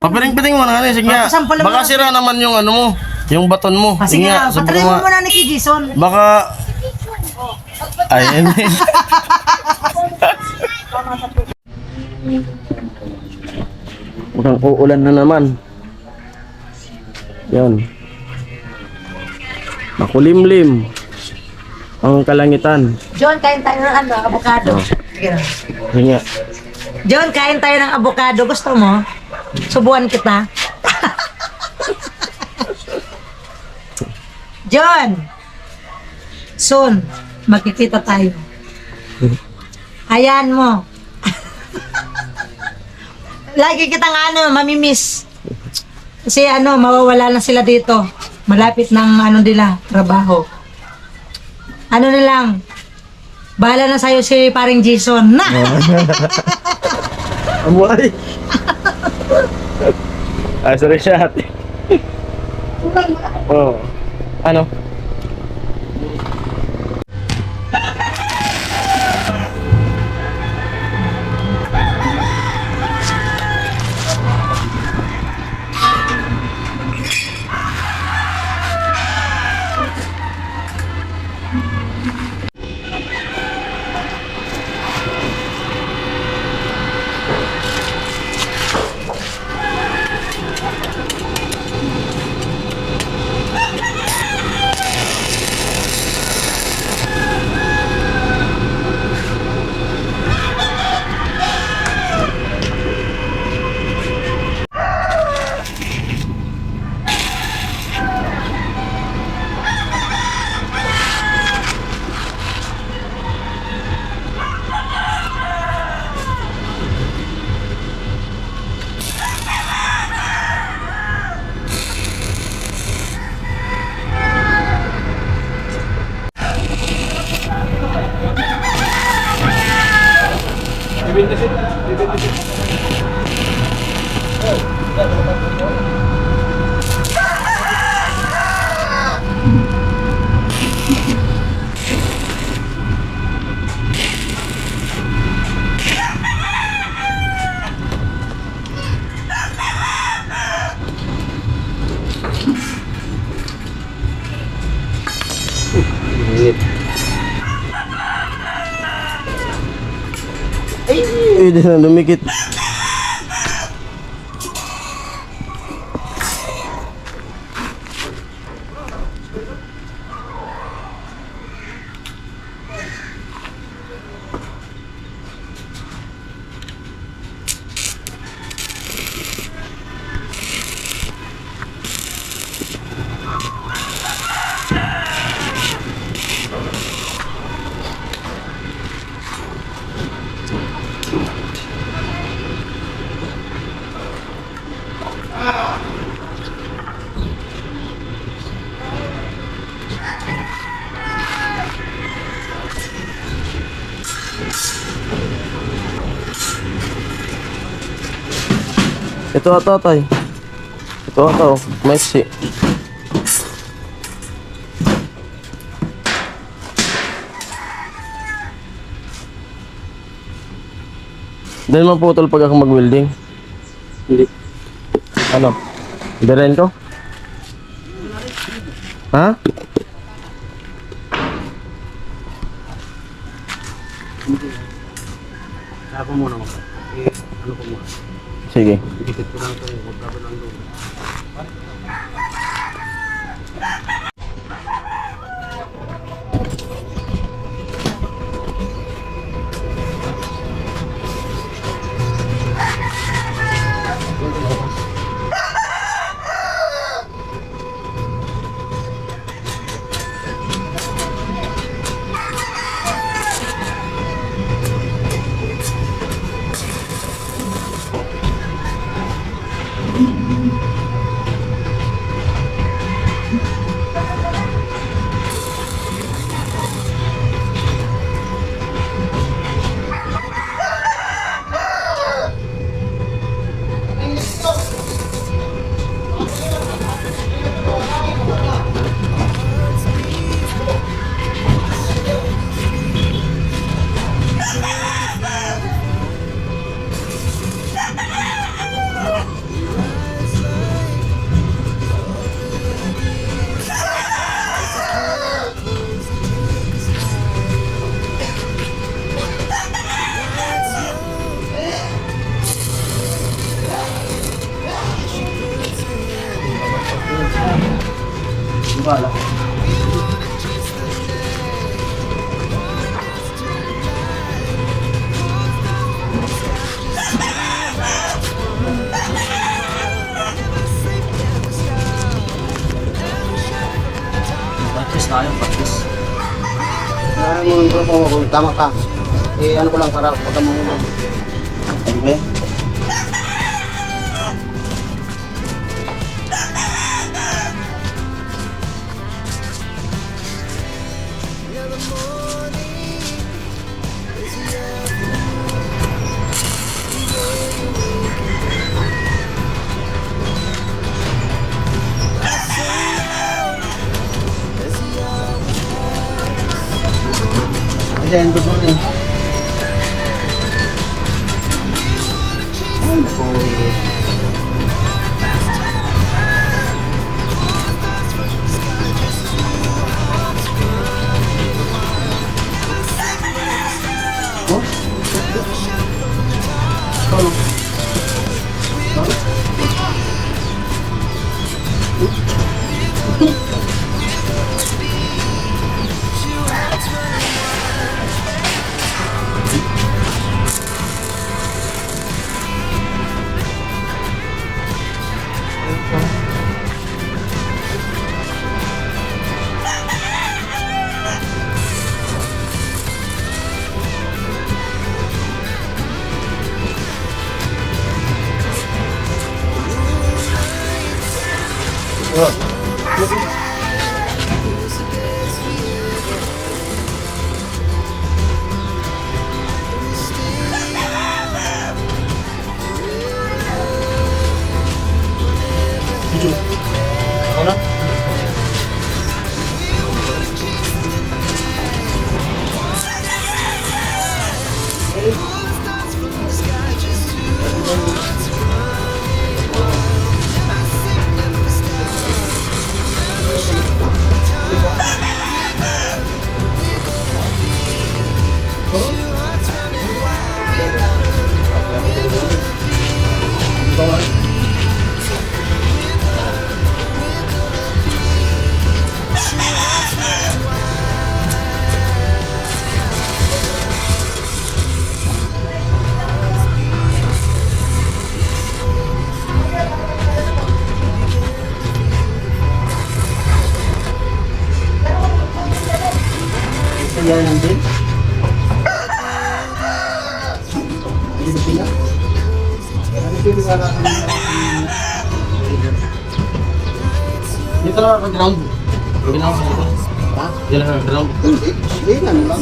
Papiring-piring mo na nga, sige nga. Pasampal mo Baka na. sira naman yung ano mo, yung baton mo. Sige nga, sabi patry ko mo nga, muna ni Kay Jason. baka... Ayun. Mukhang uulan na naman. Yan. Makulimlim ang kalangitan. John, kain tayo ng avocado. Sige na. Sige nga. John, kain tayo ng avocado. Gusto mo? Subuan kita. John! Soon, magkikita tayo. Hayaan mo. Lagi kitang mamimiss. Kasi mawawala na sila dito. Malapit ng nila, trabaho. Ano na lang, bahala na sa'yo si paring Jason. Na! Amuay. Sorry siya. Oh. Ano? Ay, di na lumikit. Ito ata tay. Ito ata oh. Messi. Dahil maputol pag ako mag-welding. Hindi. Ano? Diren ko? Ha? Ako muna mo. Ano ko muna? Sige. Dikit ko lang ito. Huwag ka lang doon. bala. Practice tayo, practice. Kaya mo yung grupo mo, kung tama ka. Eh, ano ko lang para pagka mo mo. Ano ba? Ayan, good morning. Ay, naku. Oh? Ano? Ano? Yan din. Dito pila. Dito lang ang ground. Ground sa ito. Ha? Dito lang ang ground. Hindi lang lang.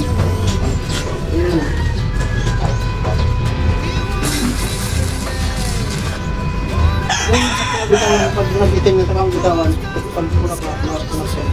Pag nagitin na tamang bitawan, pag punak siya.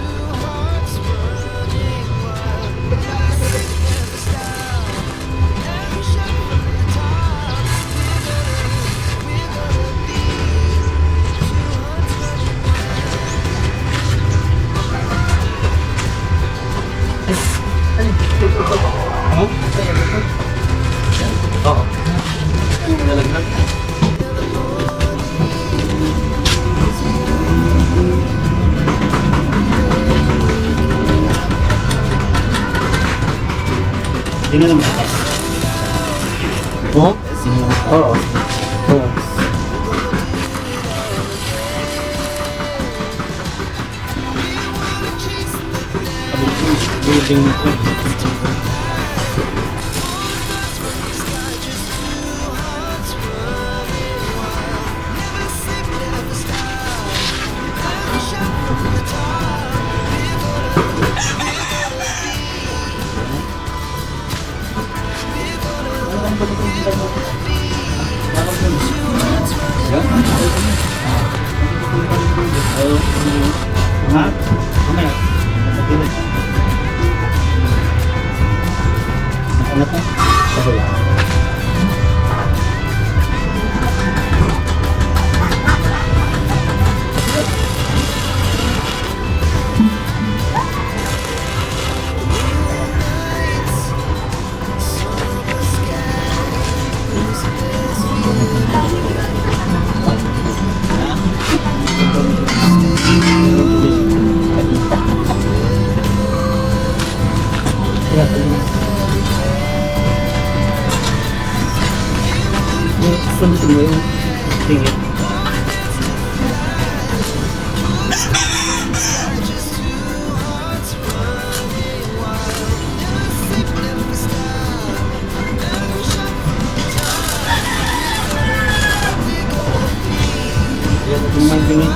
Oo. Nalaglag. Hindi na naman. Oo? Oo. Oo. Building ko. Ha? Mamaya. Ano pa? Sabi lang. Gusto mo yung tingin. Yan, ito mo yung tingin.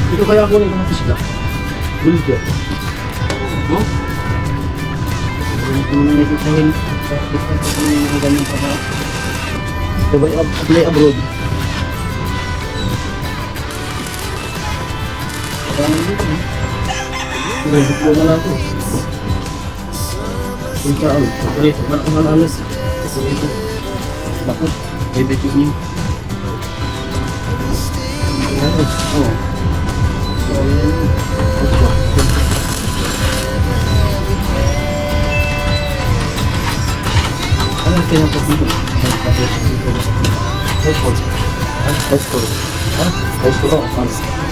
Ito kaya ako ng mga pisla. Bulga. No? Ito mga nagsasahin. Ito mga ganyan pa ba? Ito ba apply abroad? Parang dito. Ito na lang ito. Ito saan? Ito parang malalas. Ito. Bakit? Ito niyo. Oh. Ano kaya po dito? High school. High school.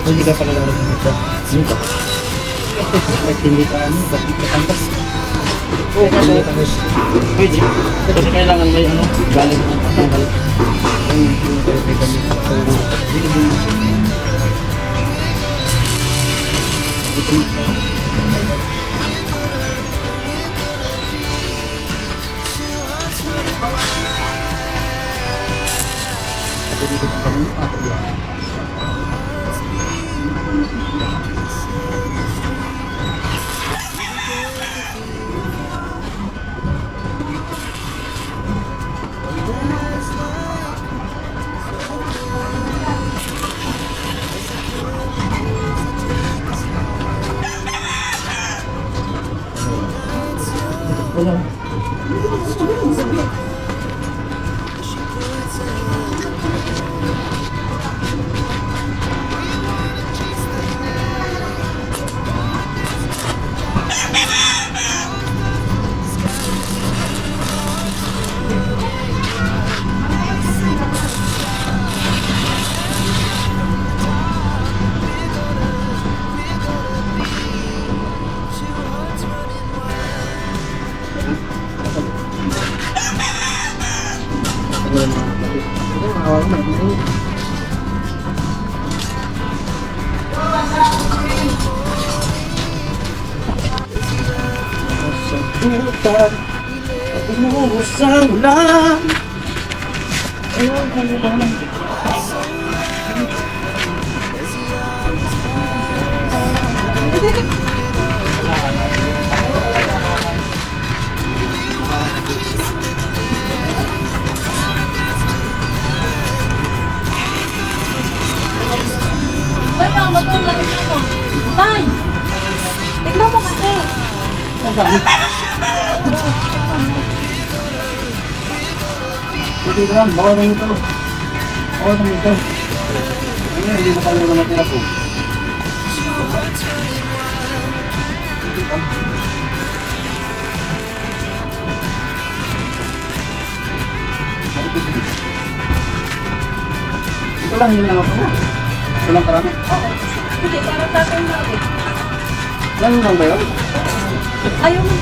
Hindi ka pala lang dito. Hindi ka. Hindi ka ano? Bakit ka kantas? Oo, kasi pwede. Kasi kailangan may ano? Galing ang tanggal. Puta, umuhos ang ulan. Ayaw ko naman. sabi. Ito lang, bawal na ito. Bawal na ito. Ayun, hindi na tayo na natira po. Ito lang, yun lang ako. Ito lang karami. Hindi, parang tatay na ulit. Lang lang ba yun? Ayaw mo.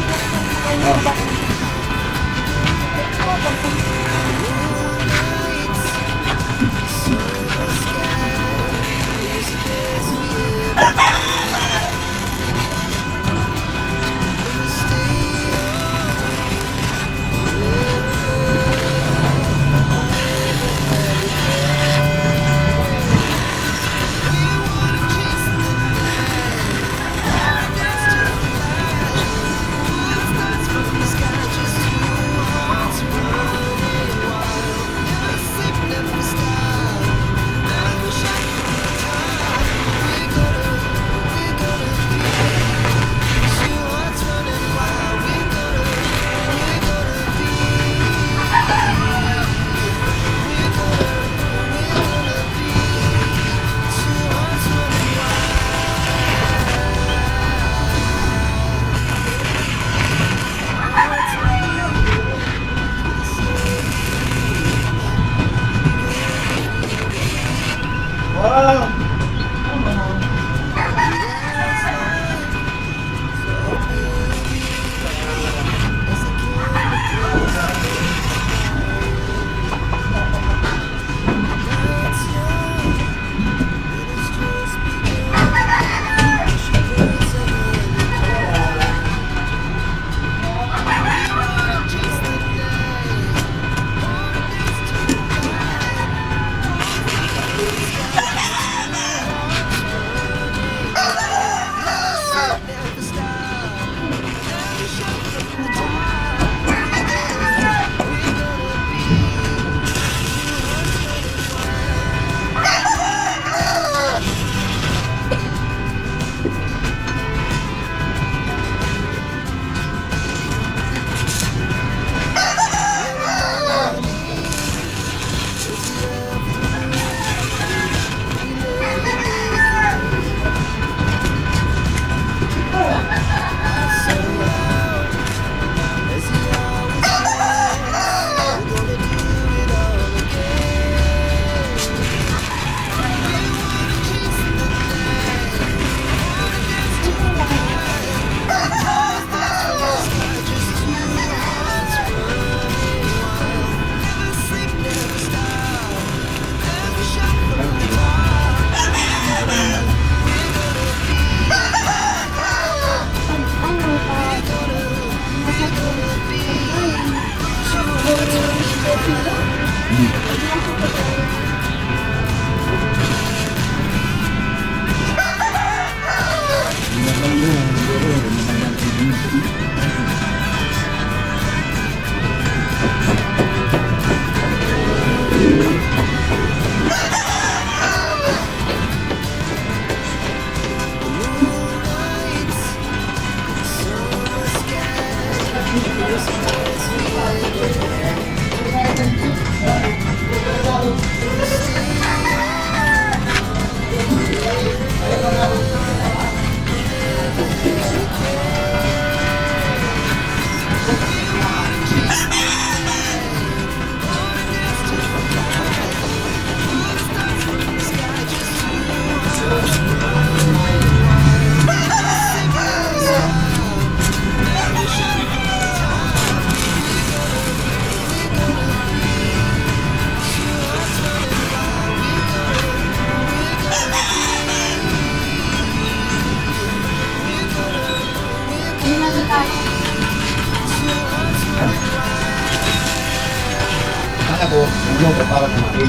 Ako, yung para kumain.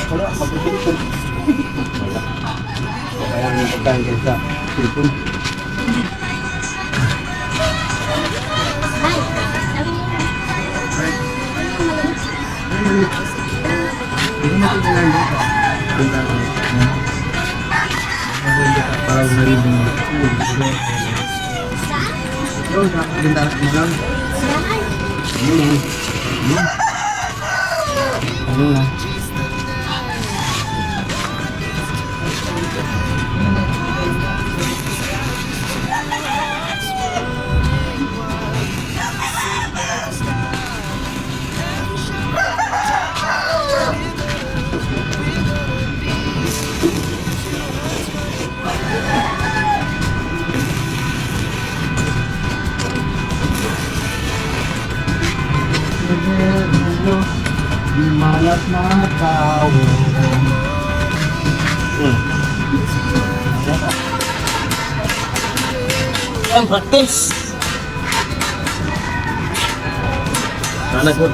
Wala, mag-pilipon. Wala. Kaya yung pagkain kayo sa pilipon. Hindi natin kailangan dito. Para araw na rin yung ganda mo lang. Ano na? Di malas na tao. Ang practice. Sana good.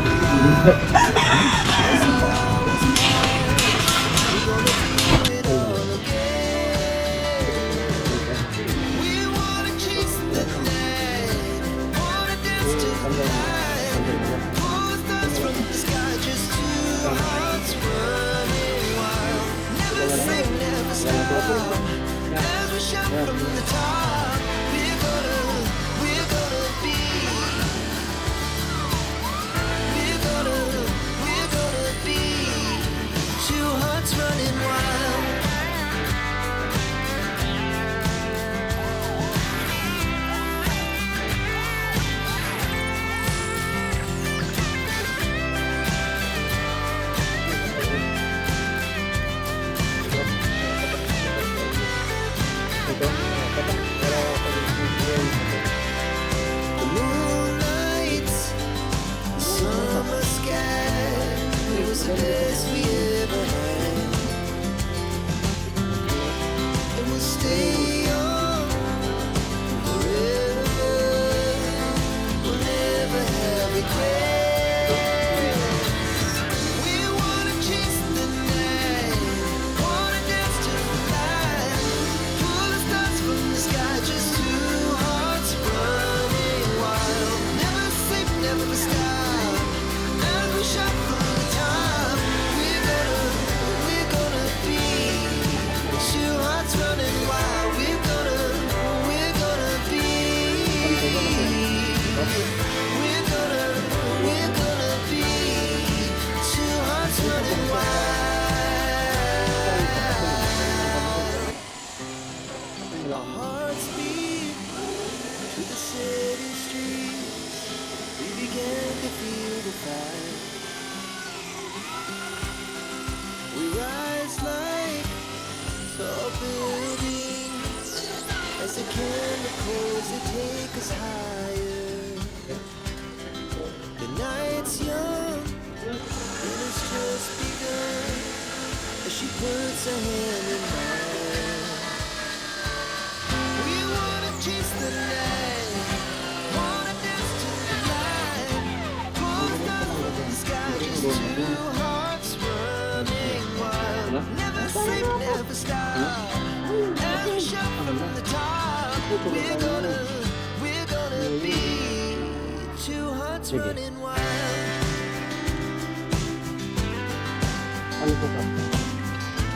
Ano po ba?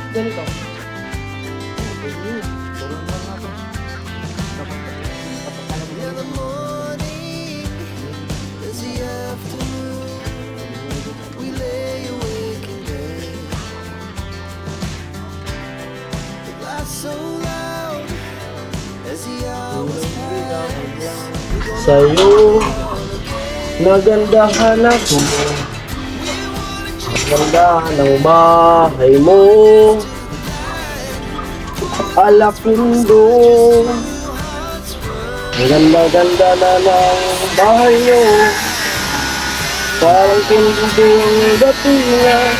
Ganito. Sa'yo, nagandahan ako. Ganda ng bahay mo. Alapindo. Ganda-ganda na ng bahay mo. Parang tinding datingan.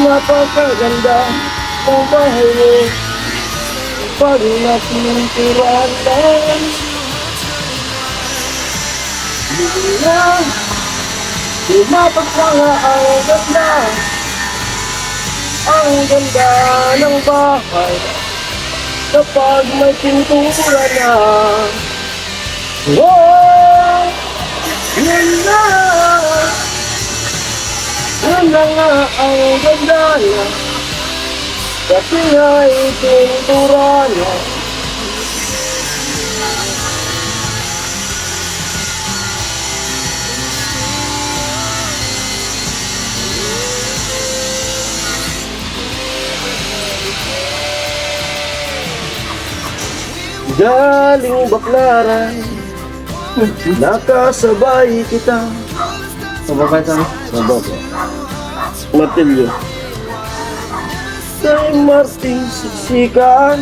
Napakaganda ng bahay mo. Pag napinturahan lang. Hindi na mapagpanga ang ganda. Ang ganda ng bahay kapag may pintura na. Oh, yun na. Yun na nga ang ganda na. Kasi nga itintura niya. Galing Baklaran, nakasabay kita. Sababay tayo. Sababay. Martilyo. Kay Martin siksikan.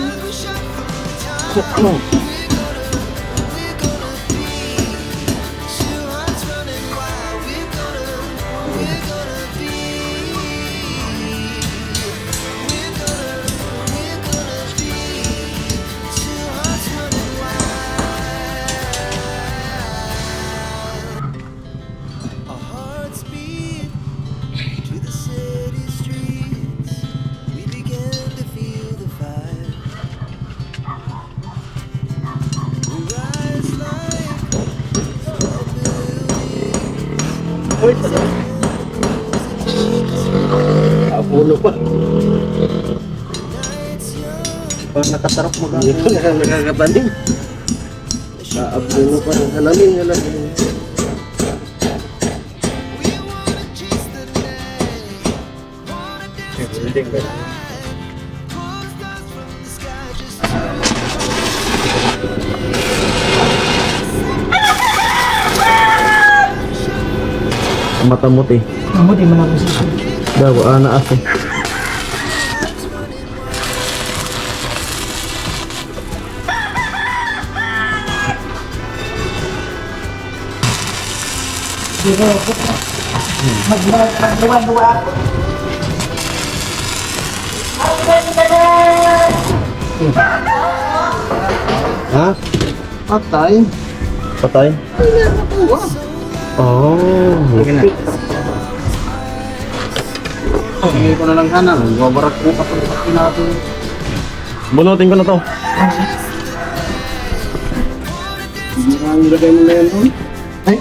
Abulo pa. Parang nakasarap mag-abulo. Dito na nakakatanim. Naabulo pa ng halamin. Building ba? Matamot eh. Amo, di man ako sisyo. Daw, ana ate. Magluwa-luwa ako. Ha? Patay. Patay? Oh, Sige na. Sige ko na lang sana. Babarak ko kapag natin. bunutin ko na to. Hindi na ang lagay mo na yan. Ay,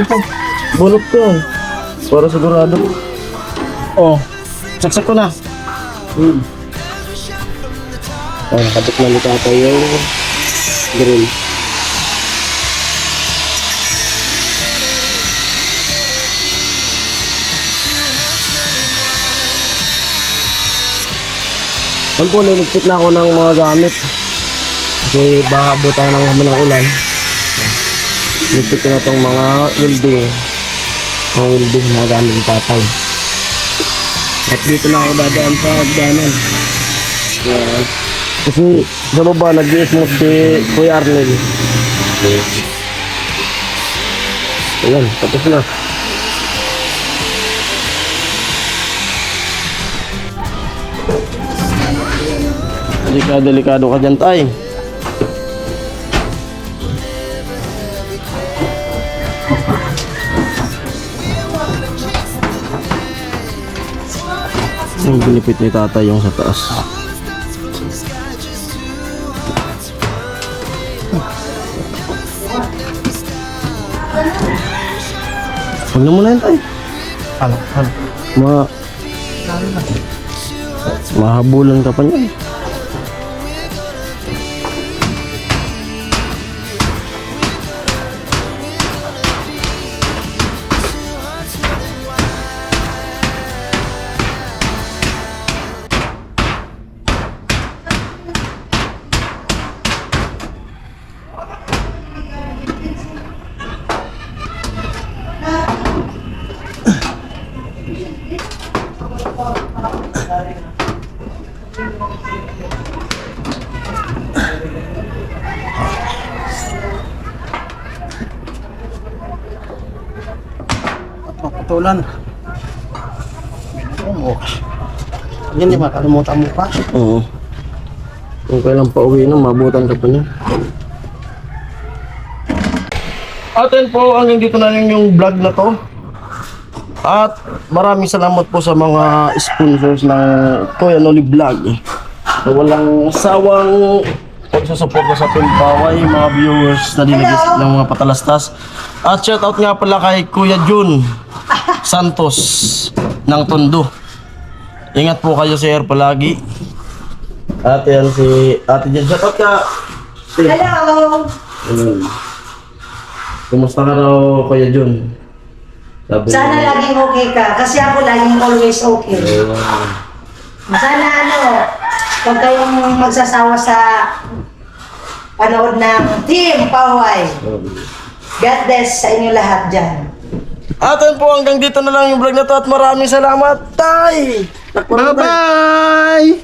ito. Bunot ko. Para sigurado. Oh, saksak ko na. Oh, nakabit na ni tatay yung grill. Ano po, niligpit na ako ng mga gamit. Kasi baka butang ng hamon ng ulan. Niligpit ko na itong mga welding. Mga welding na gamit ng tatay. At dito na ako dadaan sa hagdanan. Yan. Kasi sa baba nag-i-smoke si Kuya Arnel. Ayan, tapos na. Delikado ka dyan, tay. Ang binipit ni tatay yung sa taas. Huwag na muna yan, tay. Ano? Mahabulan ka pa niyan. Patulan. Yan di makalimutan mo pa. Oo. Kung kailan pa uwi na, mabutan ka pa niya. Atin po, hanggang dito na rin yung vlog na to. At maraming salamat po sa mga sponsors ng Kuya Noli Vlog. Na walang sawang pagsusuporta sa Team Paway, mga viewers na dinigis ng mga patalastas. At shoutout nga pala kay Kuya Jun Santos ng Tondo. Ingat po kayo, sir, palagi. At yan si Ate Jen. Shout out ka. Hello! Kumusta ka raw, Kuya Jun? Sabi Sana niya, laging okay ka. Kasi ako laging always okay. Sana huwag kayong magsasawa sa panood ng Team Paway. God bless sa inyo lahat dyan. At yun po, hanggang dito na lang yung vlog na to at maraming salamat, tay! Bye-bye!